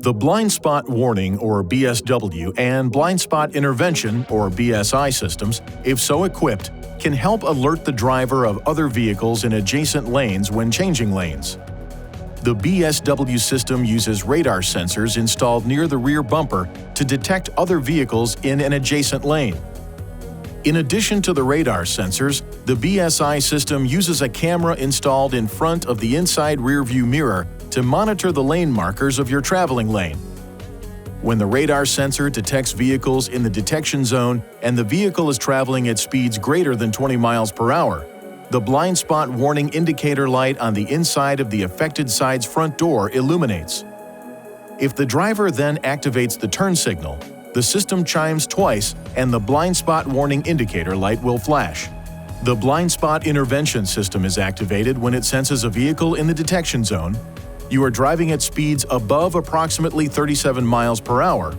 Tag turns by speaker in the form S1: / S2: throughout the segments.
S1: The blind spot warning or BSW and blind spot intervention or BSI systems, if so equipped, can help alert the driver of other vehicles in adjacent lanes when changing lanes. The BSW system uses radar sensors installed near the rear bumper to detect other vehicles in an adjacent lane. In addition to the radar sensors, the BSI system uses a camera installed in front of the inside rearview mirror to monitor the lane markers of your traveling lane. When the radar sensor detects vehicles in the detection zone and the vehicle is traveling at speeds greater than 20 miles per hour, the blind spot warning indicator light on the inside of the affected side's front door illuminates. If the driver then activates the turn signal, the system chimes twice and the blind spot warning indicator light will flash. The blind spot intervention system is activated when it senses a vehicle in the detection zone, you are driving at speeds above approximately 37 miles per hour,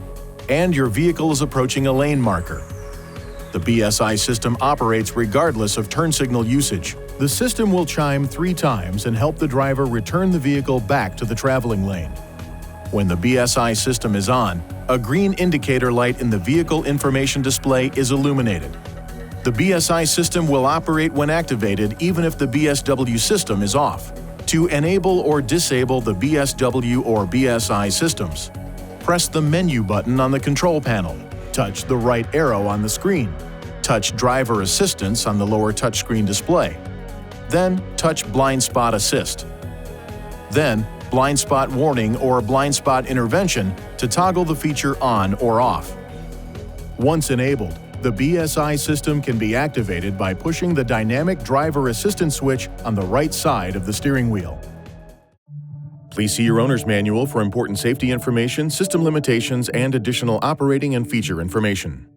S1: and your vehicle is approaching a lane marker. The BSI system operates regardless of turn signal usage. The system will chime 3 times and help the driver return the vehicle back to the traveling lane. When the BSI system is on, a green indicator light in the vehicle information display is illuminated. The BSI system will operate when activated even if the BSW system is off. To enable or disable the BSW or BSI systems, press the menu button on the control panel, touch the right arrow on the screen, touch Driver Assistance on the lower touchscreen display, then touch Blind Spot Assist. Then, Blind Spot Warning or Blind Spot Intervention to toggle the feature on or off. Once enabled, the BSI system can be activated by pushing the dynamic driver assistance switch on the right side of the steering wheel. Please see your owner's manual for important safety information, system limitations, and additional operating and feature information.